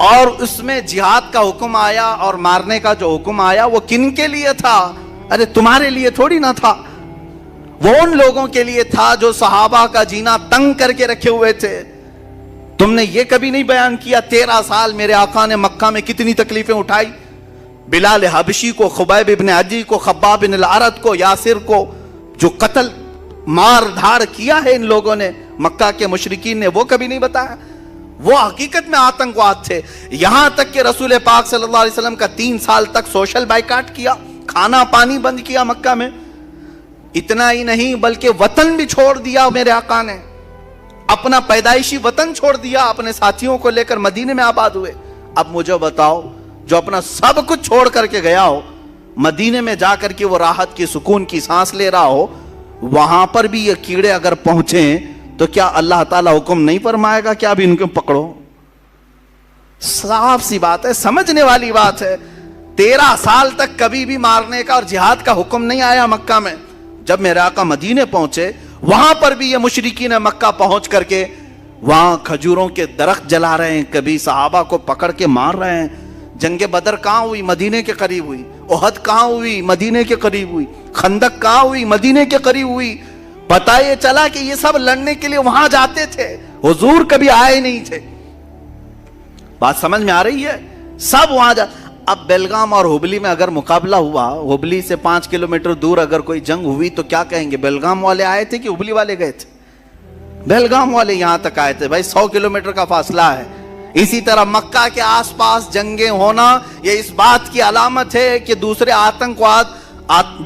اور اس میں جہاد کا حکم آیا اور مارنے کا جو حکم آیا وہ کن کے لیے تھا؟ ارے تمہارے لیے تھوڑی نہ تھا، وہ ان لوگوں کے لیے تھا جو صحابہ کا جینا تنگ کر کے رکھے ہوئے تھے۔ تم نے یہ کبھی نہیں بیان کیا 13 سال میرے آقا نے مکہ میں کتنی تکلیفیں اٹھائی، بلال حبشی کو، خبیب ابن عدی کو، خباب بن الارت کو، یاسر کو، جو قتل مار دھاڑ کیا ہے ان لوگوں نے مکہ کے مشرکین نے، وہ کبھی نہیں بتایا؟ وہ حقیقت میں آتنکواد تھے۔ یہاں تک کہ رسول پاک صلی اللہ علیہ وسلم کا 3 سال تک سوشل بائیکاٹ کیا، کھانا پانی بند کیا مکہ میں۔ اتنا ہی نہیں بلکہ وطن بھی چھوڑ دیا میرے آقا نے، اپنا پیدائشی وطن چھوڑ دیا، اپنے ساتھیوں کو لے کر مدینے میں آباد ہوئے۔ اب مجھے بتاؤ، جو اپنا سب کچھ چھوڑ کر کے گیا ہو، مدینے میں جا کر کے وہ راحت کی سکون کی سانس لے رہا ہو، وہاں پر بھی یہ کیڑے اگر پہنچیں تو کیا اللہ تعالیٰ حکم نہیں فرمائے گا کہ اب ان کو پکڑو؟ صاف سی بات ہے، سمجھنے والی بات ہے۔ 13 سال تک کبھی بھی مارنے کا اور جہاد کا حکم نہیں آیا مکہ میں۔ جب میرے آقا مدینے پہنچے، وہاں پر بھی یہ مشرکین مکہ پہنچ کر کے وہاں کھجوروں کے درخت جلا رہے ہیں، کبھی صحابہ کو پکڑ کے مار رہے ہیں۔ جنگ بدر کہاں ہوئی؟ مدینے کے قریب ہوئی۔ احد کہاں ہوئی؟ مدینے کے قریب ہوئی۔ خندق کہاں ہوئی؟ مدینے کے قریب ہوئی۔ پتہ یہ چلا کہ یہ سب لڑنے کے لیے وہاں جاتے تھے، حضور کبھی آئے نہیں تھے۔ بات سمجھ میں آ رہی ہے؟ سب وہاں اب بیلگام اور ہبلی میں اگر مقابلہ ہوا، ہبلی سے 5 کلومیٹر دور اگر کوئی جنگ ہوئی تو کیا کہیں گے؟ بیلگام والے آئے تھے کہ ہبلی والے گئے تھے؟ بیلگام والے یہاں تک آئے تھے، بھائی 100 کلومیٹر کا فاصلہ ہے۔ اسی طرح مکہ کے آس پاس جنگیں ہونا یہ اس بات کی علامت ہے کہ دوسرے آتنکواد،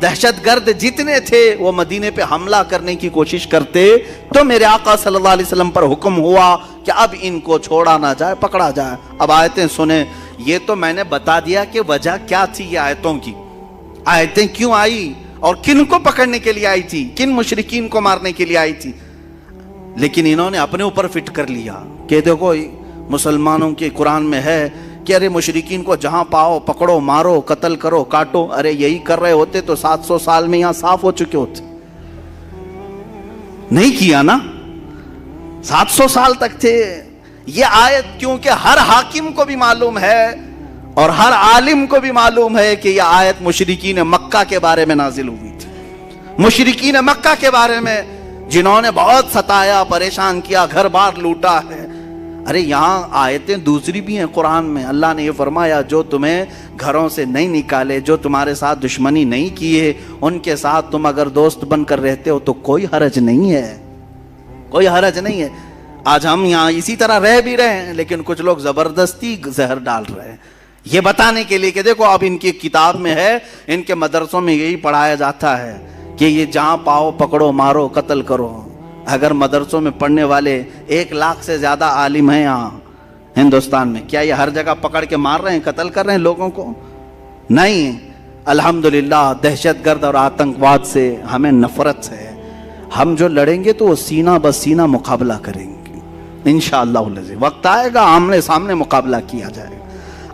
دہشت گرد جتنے تھے وہ مدینے پہ حملہ کرنے کی کوشش کرتے، تو میرے آقا صلی اللہ علیہ وسلم پر حکم ہوا کہ اب ان کو چھوڑا نہ جائے، پکڑا جائے۔ اب آیتیں سنیں، یہ تو میں نے بتا دیا کہ وجہ کیا تھی یہ آیتوں کی، آیتیں کیوں آئی اور کن کو پکڑنے کے لیے آئی تھی، کن مشرکین کو مارنے کے لیے آئی تھی۔ لیکن انہوں نے اپنے اوپر فٹ کر لیا کہ دیکھو مسلمانوں کے قرآن میں ہے کہ ارے مشرکین کو جہاں پاؤ پکڑو، مارو، قتل کرو، کاٹو۔ ارے یہی کر رہے ہوتے تو 700 سال میں یہاں صاف ہو چکے ہوتے، نہیں کیا نا، 700 سال تک تھے۔ یہ آیت کیونکہ ہر حاکم کو بھی معلوم ہے اور ہر عالم کو بھی معلوم ہے کہ یہ آیت مشرکین مکہ کے بارے میں نازل ہوئی تھی، مشرکین مکہ کے بارے میں جنہوں نے بہت ستایا، پریشان کیا، گھر بار لوٹا ہے۔ ارے یہاں آیتیں دوسری بھی ہیں قرآن میں، اللہ نے یہ فرمایا جو تمہیں گھروں سے نہیں نکالے، جو تمہارے ساتھ دشمنی نہیں کیے، ان کے ساتھ تم اگر دوست بن کر رہتے ہو تو کوئی حرج نہیں ہے، کوئی حرج نہیں ہے۔ آج ہم یہاں اسی طرح رہ بھی رہے ہیں، لیکن کچھ لوگ زبردستی زہر ڈال رہے ہیں یہ بتانے کے لیے کہ دیکھو اب ان کی کتاب میں ہے، ان کے مدرسوں میں یہی پڑھایا جاتا ہے کہ یہ جہاں پاؤ پکڑو، مارو، قتل کرو۔ اگر مدرسوں میں پڑھنے والے 1 لاکھ سے زیادہ عالم ہیں یہاں ہندوستان میں، کیا یہ ہر جگہ پکڑ کے مار رہے ہیں، قتل کر رہے ہیں لوگوں کو؟ نہیں، الحمدللہ دہشت گرد اور آتنکواد سے ہمیں نفرت ہے۔ ہم جو لڑیں گے تو وہ سینہ بسینہ مقابلہ کریں گے انشاءاللہ العزیز۔ وقت آئے گا آمنے سامنے مقابلہ کیا جائے گا۔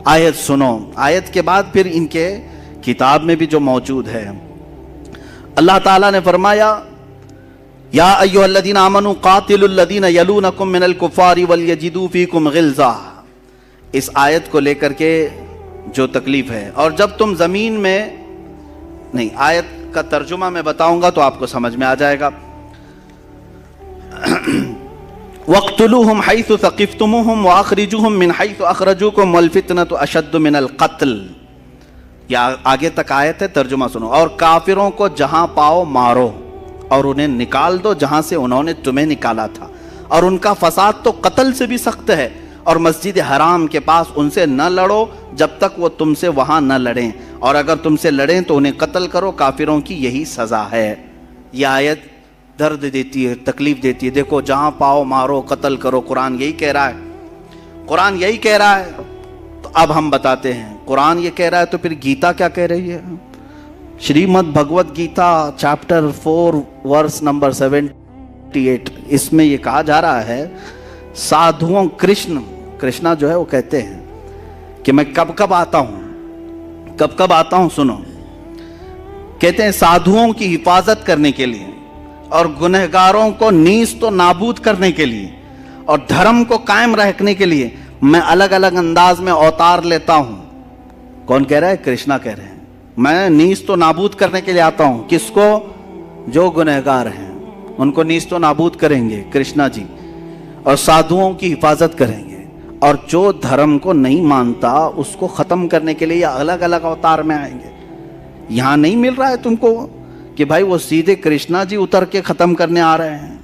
آیت سنو، آیت کے بعد پھر ان کے کتاب میں بھی جو موجود ہے، اللہ تعالیٰ نے فرمایا یا ایھا الذین آمنوا قاتلوا الذین یلونکم من الکفار ولیجدوا فیکم غلظہ۔ اس آیت کو لے کر کے جو تکلیف ہے، اور جب تم زمین میں نہیں، آیت کا ترجمہ میں بتاؤں گا تو آپ کو سمجھ میں آ جائے گا۔ وَاقْتُلُوهُمْ حَيْثُ ثَقِفْتُمُوهُمْ وَأَخْرِجُوهُمْ مِنْ حَيْثُ أَخْرَجُوكُمْ وَالْفِتْنَةُ أَشَدُّ مِنَ الْقَتْلِ۔ یا آگے تک آیت ہے، ترجمہ سنو۔ اور کافروں کو جہاں پاؤ مارو اور انہیں نکال دو جہاں سے انہوں نے تمہیں نکالا تھا، اور ان کا فساد تو قتل سے بھی سخت ہے، اور مسجد حرام کے پاس ان سے نہ لڑو جب تک وہ تم سے وہاں نہ لڑیں، اور اگر تم سے لڑیں تو انہیں قتل کرو، کافروں کی یہی سزا ہے۔ یہ آیت درد دیتی ہے، تکلیف دیتی ہے۔ دیکھو جہاں پاؤ مارو، قتل کرو، قرآن یہی کہہ رہا ہے، قرآن یہی کہہ رہا ہے۔ تو اب ہم بتاتے ہیں قرآن یہ کہہ رہا ہے تو پھر گیتا کیا کہہ رہی ہے؟ Shrimad Bhagavad Gita chapter 4 verse number 78، اس میں یہ کہا جا رہا ہے سادھوؤں، کرشنا جو ہے وہ کہتے ہیں کہ میں کب کب آتا ہوں، سنو، کہتے ہیں سادھوؤں کی حفاظت کرنے کے لیے اور گنہگاروں کو نیست و نابود کرنے کے لیے اور دھرم کو قائم رکھنے کے لیے میں الگ الگ انداز میں اوتار لیتا ہوں. کون کہہ رہا ہے؟ کرشنا کہہ رہے ہیں. میں نیست و نابود کرنے کے لیے آتا ہوں. کس کو؟ جو گنہگار ہیں ان کو نیست و نابود کریں گے کرشنا جی, اور سادھوؤں کی حفاظت کریں گے, اور جو دھرم کو نہیں مانتا اس کو ختم کرنے کے لیے الگ الگ اوتار میں آئیں گے. یہاں نہیں مل رہا ہے تم کو کہ بھائی وہ سیدھے کرشنا جی اتر کے ختم کرنے آ رہے ہیں.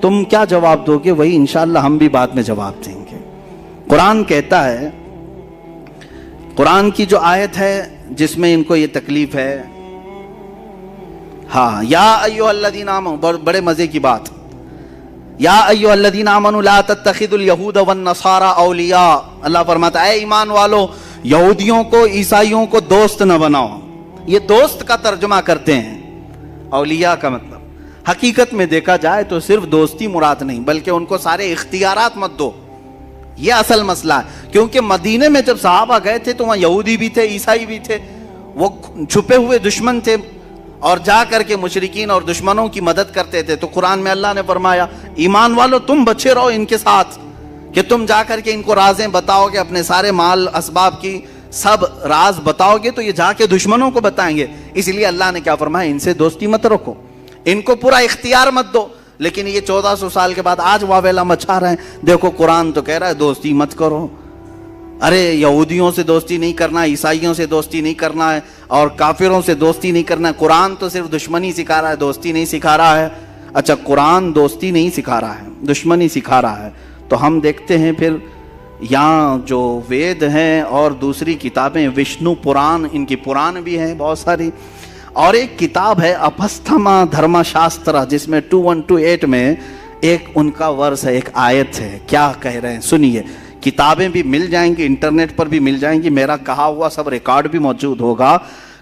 تم کیا جواب دو گے؟ وہی انشاءاللہ ہم بھی بعد میں جواب دیں گے. قرآن کہتا ہے, قرآن کی جو آیت ہے جس میں ان کو یہ تکلیف ہے, ہاں, یا ایھا الذین آمنوا, بڑے مزے کی بات, یا ایھا الذین آمنوا لا تتخذوا اليہود والنصارى اولیاء. اللہ فرماتا ہے اے ایمان والو, یہودیوں کو عیسائیوں کو دوست نہ بناؤ. یہ دوست کا ترجمہ کرتے ہیں, اولیاء کا مطلب حقیقت میں دیکھا جائے تو صرف دوستی مراد نہیں, بلکہ ان کو سارے اختیارات مت دو. یہ اصل مسئلہ ہے, کیونکہ مدینے میں جب صحابہ گئے تھے تو وہاں یہودی بھی تھے, عیسائی بھی تھے, وہ چھپے ہوئے دشمن تھے اور جا کر کے مشرکین اور دشمنوں کی مدد کرتے تھے. تو قرآن میں اللہ نے فرمایا ایمان والو تم بچے رہو ان کے ساتھ, کہ تم جا کر کے ان کو رازیں بتاؤ گے, اپنے سارے مال اسباب کی سب راز بتاؤ گے تو یہ جا کے دشمنوں کو بتائیں گے. اس لیے اللہ نے کیا فرمایا, ان سے دوستی مت رکھو, ان کو پورا اختیار مت دو. لیکن یہ 1400 سال کے بعد آج واویلا مچا رہے ہیں. دیکھو قرآن تو کہہ رہا ہے دوستی مت کرو. ارے یہودیوں سے دوستی نہیں کرنا, عیسائیوں سے دوستی نہیں کرنا ہے, اور کافروں سے دوستی نہیں کرنا ہے. قرآن تو صرف دشمنی سکھا رہا ہے, دوستی نہیں سکھا رہا ہے. اچھا, قرآن دوستی نہیں سکھا رہا ہے, دشمنی سکھا رہا ہے. تو ہم دیکھتے ہیں پھر یہاں جو وید ہیں اور دوسری کتابیں, وشنو پران, ان کی پران بھی ہیں بہت ساری, اور ایک کتاب ہے اپستھما دھرما شاسترا, جس میں 2128 میں ایک ان کا ورس ہے, ایک آیت ہے. کیا کہہ رہے ہیں سنیے. کتابیں بھی مل جائیں گی, انٹرنیٹ پر بھی مل جائیں گی, میرا کہا ہوا سب ریکارڈ بھی موجود ہوگا.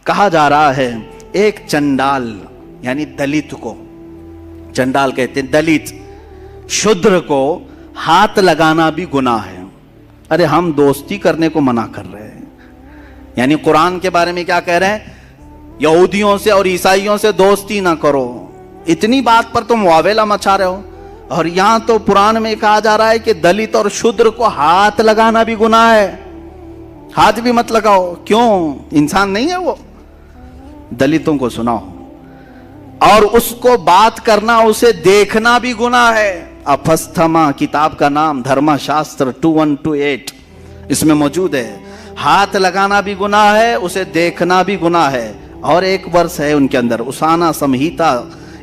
کہا جا رہا ہے ایک چنڈال یعنی دلت کو, چنڈال کہتے ہیں دلت, شودر کو ہاتھ لگانا بھی گناہ ہے. ارے ہم دوستی کرنے کو منع کر رہے ہیں. یعنی قرآن کے بارے میں کیا کہہ رہے ہیں, یہودیوں سے اور عیسائیوں سے دوستی نہ کرو. اتنی بات پر تم واویلا مچا رہے ہو, اور یہاں تو قرآن میں کہا جا رہا ہے کہ دلت اور شودر کو ہاتھ لگانا بھی گناہ ہے. ہاتھ بھی مت لگاؤ. کیوں؟ انسان نہیں ہے وہ؟ دلتوں کو سناؤ, اور اس کو بات کرنا, اسے دیکھنا بھی گناہ ہے. اپستھما کتاب کا نام, دھرما شاستر 2128 اس میں موجود ہے. ہاتھ لگانا بھی گناہ ہے, اسے دیکھنا بھی گناہ ہے. اور ایک ورس ہے ان کے اندر, اسانا سمہیتا,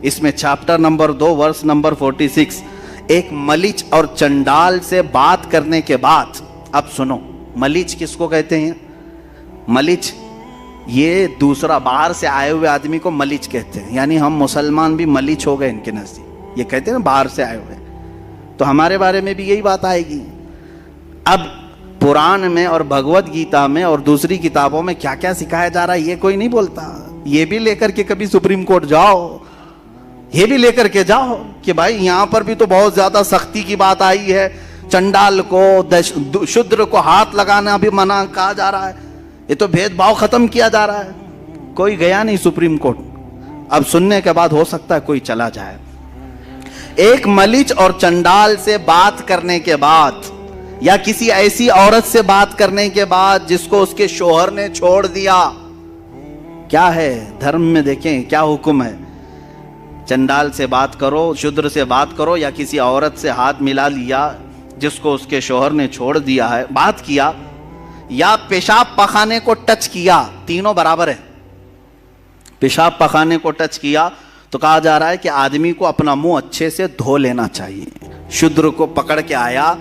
اس میں چیپٹر نمبر 2 ورس نمبر 46, ایک ملچ اور چنڈال سے بات کرنے کے بعد. اب سنو, ملچ کس کو کہتے ہیں؟ ملچ یہ دوسرا باہر سے آئے ہوئے آدمی کو ملچ کہتے ہیں. یعنی ہم مسلمان بھی ملچ ہو گئے ان کے نزدیک. یہ کہتے ہیں نا باہر سے آئے ہوئے, تو ہمارے بارے میں بھی یہی بات آئے گی. اب قرآن میں اور بھگوت گیتا میں اور دوسری کتابوں میں کیا کیا سکھایا جا رہا ہے یہ کوئی نہیں بولتا. یہ بھی لے کر کے کبھی سپریم کورٹ جاؤ, یہ بھی لے کر کے جاؤ کہ بھائی یہاں پر بھی تو بہت زیادہ سختی کی بات آئی ہے. چنڈال کو, شودر کو ہاتھ لگانا بھی منع کہا جا رہا ہے. یہ تو بھید بھاؤ ختم کیا جا رہا ہے. کوئی گیا نہیں سپریم کورٹ. اب سننے کے بعد ہو سکتا ہے کوئی چلا جائے. ایک ملچ اور چنڈال سے بات کرنے کے بعد, یا کسی ایسی عورت سے بات کرنے کے بعد جس کو اس کے شوہر نے چھوڑ دیا, کیا ہے دھرم میں دیکھیں کیا حکم ہے. چنڈال سے بات کرو, شودر سے بات کرو, یا کسی عورت سے ہاتھ ملا لیا جس کو اس کے شوہر نے چھوڑ دیا ہے, بات کیا, یا پیشاب پخانے کو ٹچ کیا, تینوں برابر ہے. پیشاب پخانے کو ٹچ کیا تو کہا جا رہا ہے کہ آدمی کو اپنا منہ اچھے سے دھو لینا چاہیے. شودر کو پکڑ کے آیا,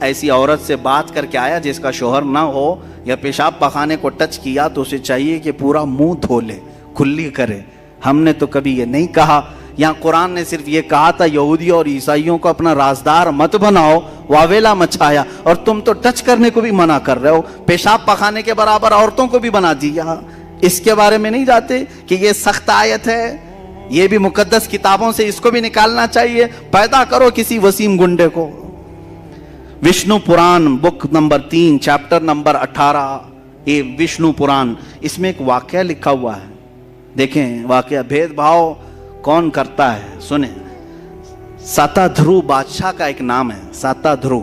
ایسی عورت سے بات کر کے آیا جس کا شوہر نہ ہو, یا پیشاب پخانے کو ٹچ کیا تو اسے چاہیے کہ پورا منہ دھو لے, کھلی کرے. ہم نے تو کبھی یہ نہیں کہا. یہاں قرآن نے صرف یہ کہا تھا یہودیوں اور عیسائیوں کو اپنا رازدار مت بناؤ, واویلا مچایا, اور تم تو ٹچ کرنے کو بھی منع کر رہے ہو, پیشاب پخانے کے برابر عورتوں کو بھی بنا دیا. اس کے بارے میں نہیں جاتے کہ یہ سخت آیت ہے, یہ بھی مقدس کتابوں سے اس کو بھی نکالنا چاہیے. پیدا کرو کسی وسیم گنڈے کو. وشنو پران بک نمبر 3 چیپٹر نمبر 18, یہ وشنو پران, اس میں ایک واقعہ لکھا ہوا ہے. دیکھیں واقعہ, بھید بھاؤ کون کرتا ہے سنیں. ساتا دھرو بادشاہ کا ایک نام ہے, ساتا دھرو.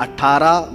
18,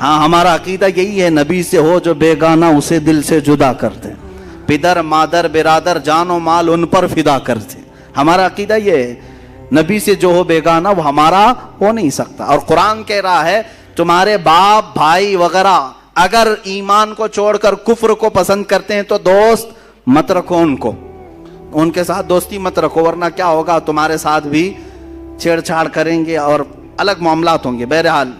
ہاں ہمارا عقیدہ یہی ہے، نبی سے ہو جو بیگانہ اسے دل سے جدا کرتے، پدر مادر برادر جان و مال ان پر فدا کرتے. ہمارا عقیدہ یہ ہے، نبی سے جو ہو بیگانہ وہ ہمارا ہو نہیں سکتا. اور قرآن کہہ رہا ہے تمہارے باپ بھائی وغیرہ اگر ایمان کو چھوڑ کر کفر کو پسند کرتے ہیں تو دوست مت رکھو ان کو، ان کے ساتھ دوستی مت رکھو، ورنہ کیا ہوگا تمہارے ساتھ بھی چھیڑ چھاڑ کریں گے اور الگ معاملات ہوں گے. بہرحال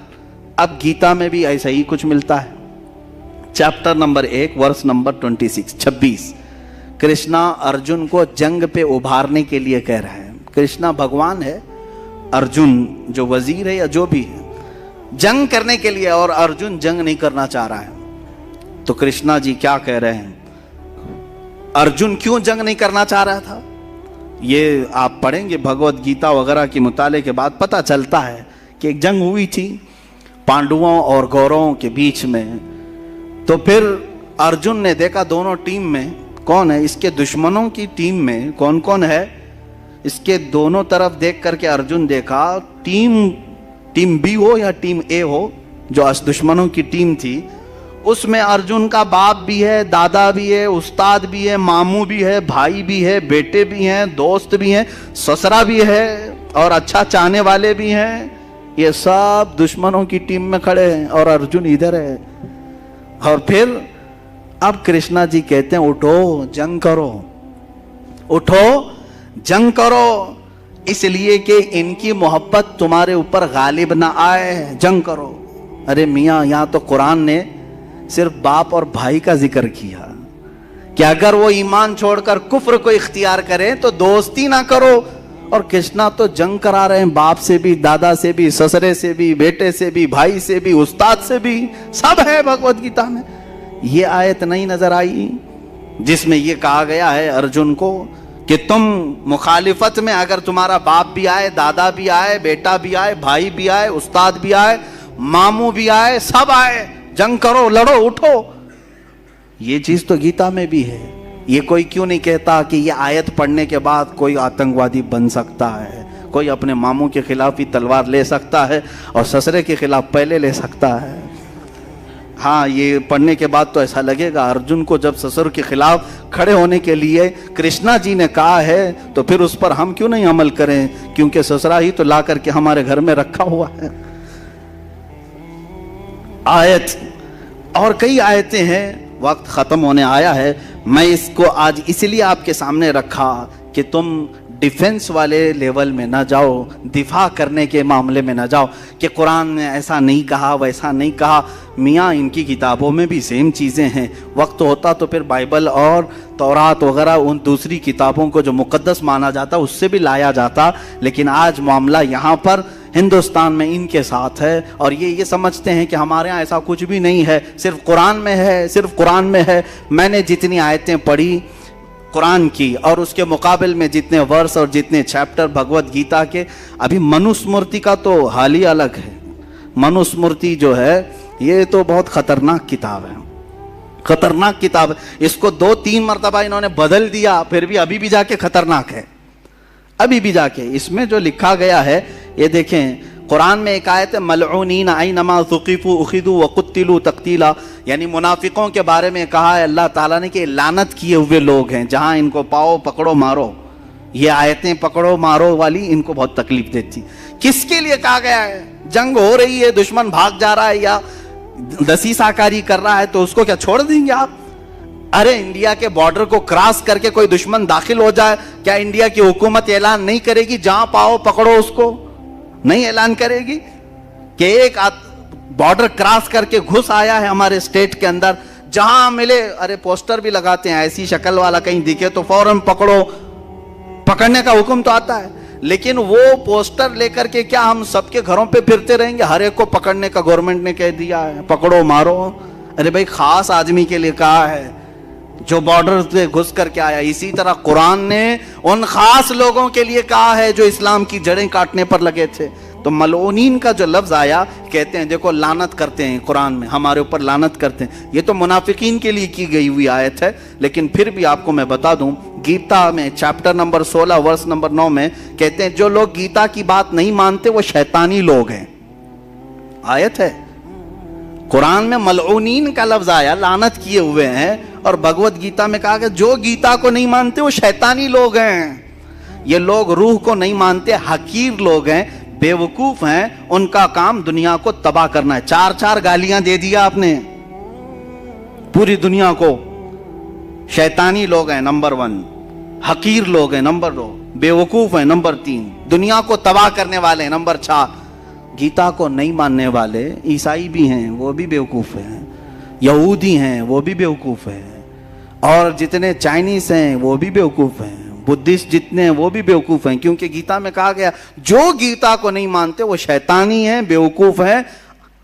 اب گیتا میں بھی ایسا ہی کچھ ملتا ہے. Chapter number 1 verse number 26 Krishna Arjun کو جنگ پہ ابھارنے کے لیے کہہ رہے ہیں. کرشنا بھگوان ہے، ارجن جو وزیر ہے یا جو بھی ہے جنگ کرنے کے لیے، اور ارجن جنگ نہیں کرنا چاہ رہا ہے. تو کرشنا جی کیا کہہ رہے ہیں، ارجن کیوں جنگ نہیں کرنا چاہ رہا تھا؟ یہ آپ پڑھیں گے بھگوت گیتا وغیرہ کے مطالعے کے بعد پتہ چلتا ہے کہ ایک جنگ ہوئی تھی پانڈووں اور گوروں کے بیچ میں. تو پھر ارجن نے دیکھا دونوں ٹیم میں کون ہے، اس کے دشمنوں کی ٹیم میں کون کون ہے. اس کے دونوں طرف دیکھ کر کے ارجن دیکھا ٹیم بی ہو یا ٹیم اے ہو، جو دشمنوں کی ٹیم تھی اس میں ارجن کا باپ بھی ہے، دادا بھی ہے، استاد بھی ہے، ماموں بھی ہے، بھائی بھی ہے، بیٹے بھی ہیں، دوست بھی ہیں، سسرا بھی ہے اور اچھا چاہنے والے بھی ہیں. یہ سب دشمنوں کی ٹیم میں کھڑے ہیں اور ارجن ادھر ہے. اور پھر اب کرشنا جی کہتے ہیں اٹھو جنگ کرو، اٹھو جنگ کرو، اس لیے کہ ان کی محبت تمہارے اوپر غالب نہ آئے، جنگ کرو. ارے میاں یہاں تو قرآن نے صرف باپ اور بھائی کا ذکر کیا کہ اگر وہ ایمان چھوڑ کر کفر کو اختیار کریں تو دوستی نہ کرو. اور کرشنا تو جنگ کرا رہے ہیں باپ سے بھی، دادا سے بھی، سسرے سے بھی، بیٹے سے بھی، بھائی سے بھی، استاد سے بھی، سب ہے بھگوت گیتا میں. یہ آیت نہیں نظر آئی جس میں یہ کہا گیا ہے ارجن کو کہ تم مخالفت میں اگر تمہارا باپ بھی آئے، دادا بھی آئے، بیٹا بھی آئے، بھائی بھی آئے، استاد بھی آئے، ماموں بھی آئے، سب آئے، جنگ کرو، لڑو، اٹھو. یہ چیز تو گیتا میں بھی ہے. یہ کوئی کیوں نہیں کہتا کہ یہ آیت پڑھنے کے بعد کوئی آتنکوادی بن سکتا ہے، کوئی اپنے ماموں کے خلاف ہی تلوار لے سکتا ہے اور سسرے کے خلاف پہلے لے سکتا ہے. ہاں یہ پڑھنے کے بعد تو ایسا لگے گا ارجن کو جب سسر کے خلاف کھڑے ہونے کے لیے کرشنا جی نے کہا ہے تو پھر اس پر ہم کیوں نہیں عمل کریں، کیونکہ سسرا ہی تو لا کر کے ہمارے گھر میں رکھا ہوا ہے. آیت اور کئی آیتیں ہیں، وقت ختم ہونے آیا ہے. میں اس کو آج اس لیے آپ کے سامنے رکھا کہ تم ڈیفنس والے لیول میں نہ جاؤ، دفاع کرنے کے معاملے میں نہ جاؤ کہ قرآن نے ایسا نہیں کہا ویسا نہیں کہا. میاں ان کی کتابوں میں بھی سیم چیزیں ہیں. وقت ہوتا تو پھر بائبل اور تورات وغیرہ ان دوسری کتابوں کو جو مقدس مانا جاتا اس سے بھی لایا جاتا، لیکن آج معاملہ یہاں پر ہندوستان میں ان کے ساتھ ہے اور یہ سمجھتے ہیں کہ ہمارے ہاں ایسا کچھ بھی نہیں ہے، صرف قرآن میں ہے، صرف قرآن میں ہے. میں نے جتنی آیتیں پڑھی قرآن کی اور اس کے مقابل میں جتنے ورس اور جتنے چیپٹر بھگوت گیتا کے، ابھی منوسمرتی کا تو حال ہی الگ ہے. منوسمرتی جو ہے یہ تو بہت خطرناک کتاب ہے، خطرناک کتاب ہے. اس کو 2-3 مرتبہ انہوں نے بدل دیا، پھر بھی ابھی بھی جا کے خطرناک ہے. ابھی بھی جا کے اس میں جو لکھا گیا ہے یہ دیکھیں. قرآن میں ایک آیت ہے ملعونین اینما ثقفوا اخذوا وقتلوا تقتیلا، یعنی منافقوں کے بارے میں کہا ہے اللہ تعالیٰ نے کہ لعنت کیے ہوئے لوگ ہیں، جہاں ان کو پاؤ پکڑو مارو. یہ آیتیں پکڑو مارو والی ان کو بہت تکلیف دیتی. کس کے لیے کہا گیا ہے؟ جنگ ہو رہی ہے، دشمن بھاگ جا رہا ہے یا دسیسہ کاری کر رہا ہے تو اس کو کیا چھوڑ دیں گے آپ؟ ارے انڈیا کے بارڈر کو کراس کر کے کوئی دشمن داخل ہو جائے، کیا انڈیا کی حکومت اعلان نہیں کرے گی جہاں پاؤ پکڑو اس کو؟ نہیں اعلان کرے گی کہ ایک بارڈر کراس کر کے گھس آیا ہے ہمارے اسٹیٹ کے اندر، جہاں ملے ارے پوسٹر بھی لگاتے ہیں ایسی شکل والا کہیں دکھے تو فوراً پکڑو، پکڑنے کا حکم تو آتا ہے. لیکن وہ پوسٹر لے کر کے کیا ہم سب کے گھروں پہ پھرتے رہیں گے؟ ہر ایک کو پکڑنے کا گورنمنٹ نے کہہ دیا ہے، پکڑو مارو. ارے بھائی خاص آدمی کے لیے کہا ہے جو بارڈر سے گھس کر کے آیا. اسی طرح قرآن نے ان خاص لوگوں کے لیے کہا ہے جو اسلام کی جڑیں کاٹنے پر لگے تھے. تو ملعونین کا جو لفظ آیا کہتے ہیں دیکھو لعنت کرتے ہیں قرآن میں، ہمارے اوپر لعنت کرتے ہیں. یہ تو منافقین کے لیے کی گئی ہوئی آیت ہے، لیکن پھر بھی آپ کو میں بتا دوں گیتا میں چیپٹر نمبر 16 ورس نمبر 9 میں کہتے ہیں جو لوگ گیتا کی بات نہیں مانتے وہ شیطانی لوگ ہیں. آیت ہے قرآن میں ملعونین کا لفظ آیا، لعنت کیے ہوئے ہیں، اور بھگوت گیتا میں کہا کہ جو گیتا کو نہیں مانتے وہ شیطانی لوگ ہیں۔ یہ لوگ روح کو نہیں مانتے، حقیر لوگ ہیں، بیوقوف ہیں، ان کا کام دنیا کو تباہ کرنا ہے۔ 4 گالیاں دے دیا آپ نے پوری دنیا کو۔ شیطانی لوگ ہیں نمبر 1، حقیر لوگ ہیں نمبر 2، بیوقوف ہیں نمبر 3، دنیا کو تباہ کرنے والے ہیں نمبر 4۔ گیتا کو نہیں ماننے والے عیسائی بھی ہیں، وہ بھی بیوقوف ہیں، یہودی ہیں وہ بھی بیوقوف ہیں، اور جتنے چائنیز ہیں وہ بھی بیوقوف ہیں، بدھسٹ جتنے ہیں وہ بھی بیوقوف ہیں، کیونکہ گیتا میں کہا گیا جو گیتا کو نہیں مانتے وہ شیطانی ہیں، بیوقوف ہیں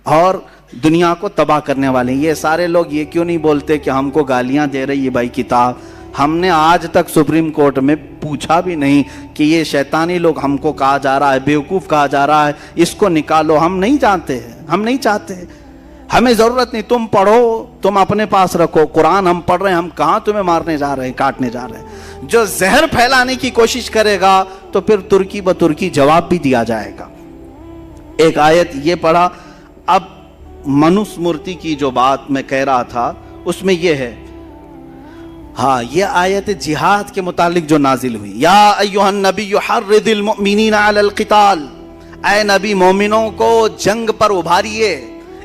اور دنیا کو تباہ کرنے والے ہیں۔ یہ سارے لوگ یہ کیوں نہیں بولتے کہ ہم کو گالیاں دے رہی ہے بھائی کتاب؟ ہم نے آج تک سپریم کورٹ میں پوچھا بھی نہیں کہ یہ شیطانی لوگ ہم کو کہا جا رہا ہے، بیوقوف کہا جا رہا ہے، اس کو نکالو۔ ہم نہیں جانتے ہیں، ہم نہیں چاہتے، ہمیں ضرورت نہیں، تم پڑھو، تم اپنے پاس رکھو۔ قرآن ہم پڑھ رہے ہیں، ہم کہاں تمہیں مارنے جا رہے ہیں، کاٹنے جا رہے ہیں۔ جو زہر پھیلانے کی کوشش کرے گا تو پھر ترکی بترکی جواب بھی دیا جائے گا۔ ایک آیت یہ پڑھا۔ اب منوس مورتی کی جو بات میں کہہ رہا تھا اس میں یہ ہے، ہاں یہ آیت جہاد کے متعلق جو نازل ہوئی، یا ایھا النبی حرض المؤمنین علی القتال، اے نبی مومنوں کو جنگ پر ابھاریے۔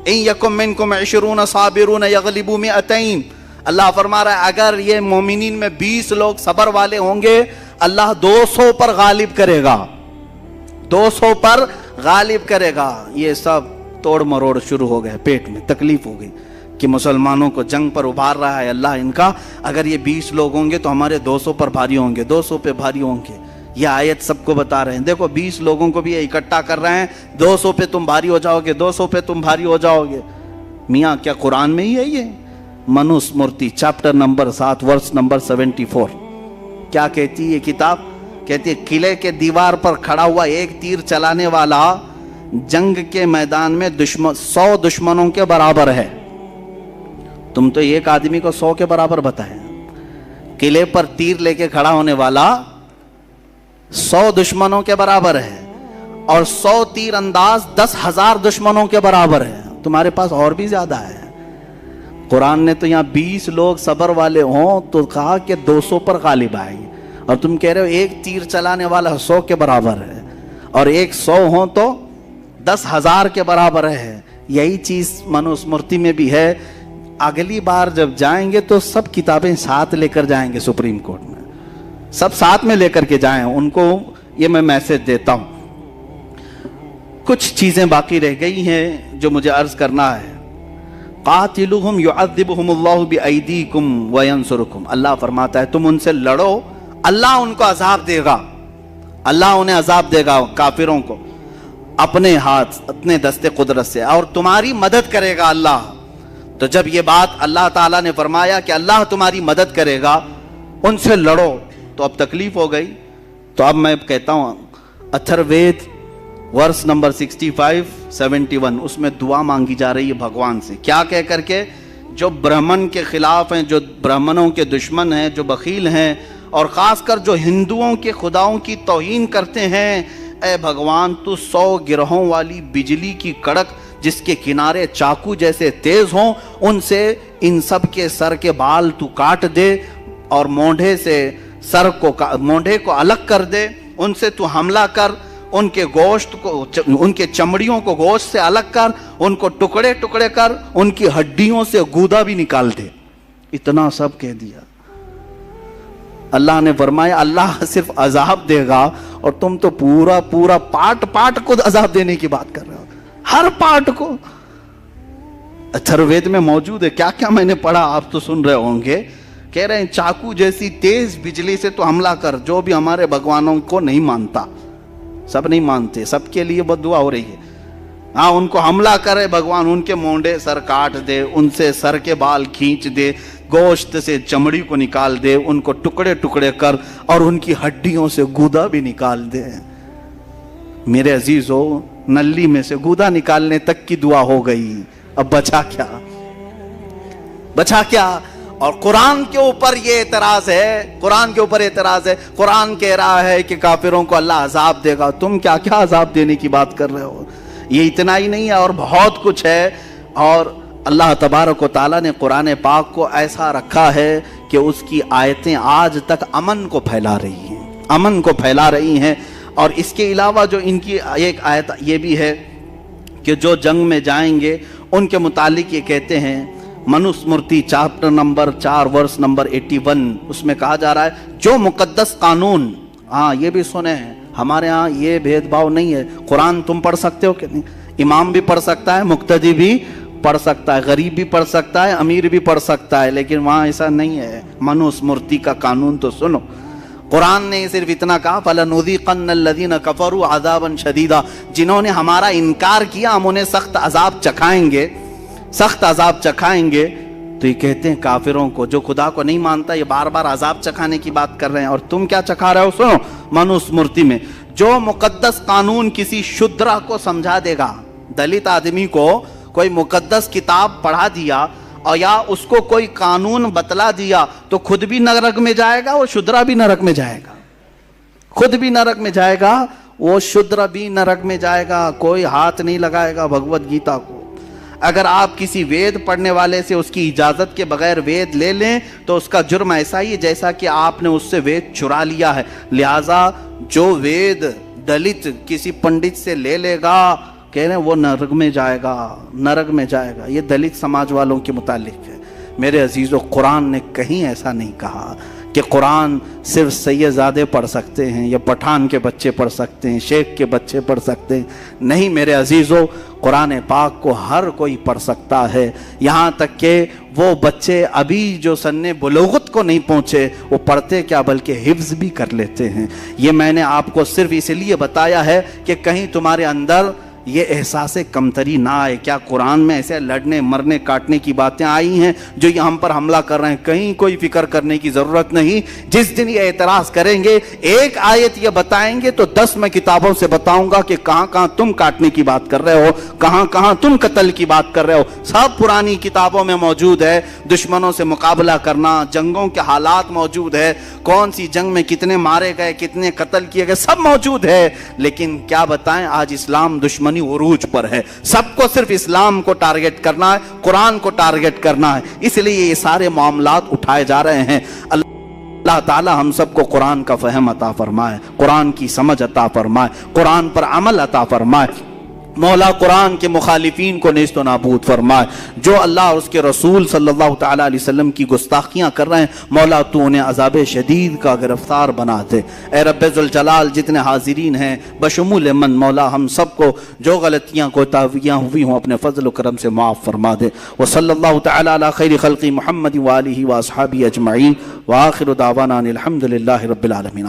ان یکم منکم 20 صابرون یغلبوا 200، اللہ فرما رہا ہے اگر یہ مومنین میں 20 لوگ صبر والے ہوں گے اللہ 200 پر غالب کرے گا، 200 پر غالب کرے گا۔ یہ سب توڑ مروڑ شروع ہو گئے، پیٹ میں تکلیف ہو گئی کہ مسلمانوں کو جنگ پر ابھار رہا ہے اللہ ان کا، اگر یہ 20 لوگ ہوں گے تو ہمارے 200 پر بھاری ہوں گے، 200 پہ بھاری ہوں گے۔ یہ آیت سب کو بتا رہے ہیں، دیکھو 20 لوگوں کو بھی یہ اکٹھا کر رہے ہیں، 200 پہ تم بھاری ہو جاؤ گے، 200 پہ تم بھاری ہو جاؤ گے۔ میاں کیا قرآن میں ہی ہے یہ؟ منوس مورتی چیپٹر نمبر 7 ورس نمبر 74 کیا کہتی ہے یہ کتاب؟ کہتی ہے قلعے کے دیوار پر کھڑا ہوا ایک تیر چلانے والا جنگ کے میدان میں 100 دشمنوں کے برابر ہے۔ تم تو ایک آدمی کو 100 کے برابر بتائے، قلعے پر تیر لے کے کھڑا ہونے والا 100 دشمنوں کے برابر ہے، اور 100 تیر انداز 10,000 دشمنوں کے برابر ہے۔ تمہارے پاس اور بھی زیادہ ہے۔ قرآن نے تو یہاں 20 لوگ صبر والے ہوں تو کہا کہ 200 پر غالب آئیں گے، اور تم کہہ رہے ہو ایک تیر چلانے والا 100 کے برابر ہے، اور ایک 100 ہوں تو 10,000 کے برابر ہے۔ یہی چیز منوس مورتی میں بھی ہے۔ اگلی بار جب جائیں گے تو سب کتابیں ساتھ لے کر جائیں گے سپریم کورٹ میں، سب ساتھ میں لے کر کے جائیں، ان کو یہ میں میسج دیتا ہوں۔ کچھ چیزیں باقی رہ گئی ہیں جو مجھے عرض کرنا ہے۔ قاتلوہم یعذبہم اللہ بایدیکم وینصرکم، اللہ فرماتا ہے تم ان سے لڑو، اللہ ان کو عذاب دے گا، اللہ انہیں عذاب دے گا کافروں کو اپنے ہاتھ اپنے دست قدرت سے، اور تمہاری مدد کرے گا اللہ۔ تو جب یہ بات اللہ تعالیٰ نے فرمایا کہ اللہ تمہاری مدد کرے گا، ان سے لڑو، تو اب تکلیف ہو گئی۔ تو اب میں کہتا ہوں اتھروید ورس نمبر 65-71 اس میں دعا مانگی جا رہی ہے بھگوان سے، کیا کہہ کر کے؟ جو برہمن کے خلاف ہیں، جو برہمنوں کے دشمن ہیں، جو بخیل ہیں، اور خاص کر جو ہندوؤں کے خداؤں کی توہین کرتے ہیں، اے بھگوان تو 100 گرہوں والی بجلی کی کڑک جس کے کنارے چاقو جیسے تیز ہوں، ان سے ان سب کے سر کے بال تو کاٹ دے، اور مونڈھے سے مونڈھے کو الگ کر دے، ان سے تو حملہ کر، ان کے گوشت کو، ان کے چمڑیوں کو گوشت سے الگ کر، ان کو ٹکڑے ٹکڑے کر، ان کی ہڈیوں سے گودا بھی نکال دے۔ اتنا سب کہہ دیا۔ اللہ نے فرمایا اللہ صرف عذاب دے گا، اور تم تو پورا پارٹ کو عذاب دینے کی بات کر رہے ہو، ہر پارٹ کو۔ اتھروید میں موجود ہے، کیا کیا میں نے پڑھا آپ تو سن رہے ہوں گے۔ کہہ رہے ہیں چاقو جیسی تیز بجلی سے تو حملہ کر، جو بھی ہمارے بھگوانوں کو نہیں مانتا، سب نہیں مانتے، سب کے لیے بد دعا ہو رہی ہے۔ ہاں ان کو حملہ کرے بھگوان، ان کے مونڈے سر کاٹ دے، ان سے سر کے بال کھینچ دے، گوشت سے چمڑی کو نکال دے، ان کو ٹکڑے ٹکڑے کر، اور ان کی ہڈیوں سے گودا بھی نکال دے۔ میرے عزیزو، نلی میں سے گودا نکالنے تک کی دعا ہو گئی، اب بچا کیا؟ بچا کیا؟ اور قرآن کے اوپر یہ اعتراض ہے، قرآن کے اوپر اعتراض ہے۔ قرآن کہہ رہا ہے کہ کافروں کو اللہ عذاب دے گا، تم کیا کیا عذاب دینے کی بات کر رہے ہو؟ یہ اتنا ہی نہیں ہے، اور بہت کچھ ہے۔ اور اللہ تبارک و تعالیٰ نے قرآن پاک کو ایسا رکھا ہے کہ اس کی آیتیں آج تک امن کو پھیلا رہی ہیں، امن کو پھیلا رہی ہیں۔ اور اس کے علاوہ جو ان کی ایک آیت یہ بھی ہے کہ جو جنگ میں جائیں گے ان کے متعلق یہ کہتے ہیں، Manusmriti chapter number 4 verse number 81، اس میں کہا جا رہا ہے جو مقدس قانون، ہاں یہ بھی سنے ہیں، ہمارے ہاں یہ بھید بھاؤ نہیں ہے، قرآن تم پڑھ سکتے ہو کہ نہیں، امام بھی پڑھ سکتا ہے، مقتدی بھی پڑھ سکتا ہے، غریب بھی پڑھ سکتا ہے، امیر بھی پڑھ سکتا ہے، لیکن وہاں ایسا نہیں ہے۔ منوسمرتی کا قانون تو سنو، قرآن نے صرف اتنا کہا فَلَنُذِيقَنَّ الَّذِينَ كَفَرُوا عَذَابًا شَدِيدًا، جنہوں نے ہمارا انکار کیا ہم انہیں سخت عذاب چکھائیں گے، سخت عذاب چکھائیں گے۔ تو یہ کہتے ہیں کافروں کو، جو خدا کو نہیں مانتا، یہ بار بار عذاب چکھانے کی بات کر رہے ہیں، اور تم کیا چکھا رہے ہو؟ سنو، منوسمرتی میں جو مقدس قانون کسی شودرا کو سمجھا دے گا، دلت آدمی کو کوئی مقدس کتاب پڑھا دیا اور یا اس کو کوئی قانون بتلا دیا تو خود بھی نرک میں جائے گا، وہ شودرا بھی نرک میں جائے گا، خود بھی نرک میں جائے گا، وہ شودرا بھی نرک میں جائے گا، کوئی ہاتھ نہیں لگائے گا بھگوت گیتا کو۔ اگر آپ کسی وید پڑھنے والے سے اس کی اجازت کے بغیر وید لے لیں تو اس کا جرم ایسا ہی ہے جیسا کہ آپ نے اس سے وید چرا لیا ہے۔ لہٰذا جو وید دلت کسی پنڈت سے لے لے گا، کہہ رہے ہیں وہ نرک میں جائے گا، نرک میں جائے گا۔ یہ دلت سماج والوں کے متعلق ہے۔ میرے عزیزو، قرآن نے کہیں ایسا نہیں کہا کہ قرآن صرف سید زادے پڑھ سکتے ہیں یا پٹھان کے بچے پڑھ سکتے ہیں، شیخ کے بچے پڑھ سکتے ہیں۔ نہیں میرے عزیزو، قرآن پاک کو ہر کوئی پڑھ سکتا ہے، یہاں تک کہ وہ بچے ابھی جو سن بلوغت کو نہیں پہنچے، وہ پڑھتے کیا بلکہ حفظ بھی کر لیتے ہیں۔ یہ میں نے آپ کو صرف اس لیے بتایا ہے کہ کہیں تمہارے اندر یہ احساس کمتری نہ آئے۔ کیا قرآن میں ایسے لڑنے مرنے کاٹنے کی باتیں آئی ہیں جو یہ ہم پر حملہ کر رہے ہیں؟ کہیں کوئی فکر کرنے کی ضرورت نہیں۔ جس دن یہ اعتراض کریں گے، ایک آیت یہ بتائیں گے تو 10 میں کتابوں سے بتاؤں گا کہ کہاں کہاں تم کاٹنے کی بات کر رہے ہو، کہاں کہاں تم قتل کی بات کر رہے ہو۔ سب پرانی کتابوں میں موجود ہے، دشمنوں سے مقابلہ کرنا، جنگوں کے حالات موجود ہے، کون سی جنگ میں کتنے مارے گئے، کتنے قتل کیے گئے، سب موجود ہے۔ لیکن کیا بتائیں، آج اسلام دشمنی عروج پر ہے۔ سب کو صرف اسلام کو ٹارگٹ کرنا ہے، قرآن کو ٹارگٹ کرنا ہے، اس لیے یہ سارے معاملات اٹھائے جا رہے ہیں۔ اللہ تعالی ہم سب کو قرآن کا فہم عطا فرمائے، قرآن کی سمجھ عطا فرمائے، قرآن پر عمل عطا فرمائے۔ مولا قرآن کے مخالفین کو نیست و نابود فرمائے۔ جو اللہ اور اس کے رسول صلی اللہ تعالیٰ علیہ وسلم کی گستاخیاں کر رہے ہیں، مولا تو انہیں عذاب شدید کا گرفتار بنا دے۔ اے رب ذوالجلال، جتنے حاضرین ہیں بشمول من، مولا ہم سب کو جو غلطیاں کوتاہیاں ہوئی ہوں اپنے فضل و کرم سے معاف فرما دے۔ وصلی اللہ تعالیٰ علی خیر خلق محمد وآلہ واصحابہ اجمعین، وآخر دعوانا الحمد للہ رب العالمین۔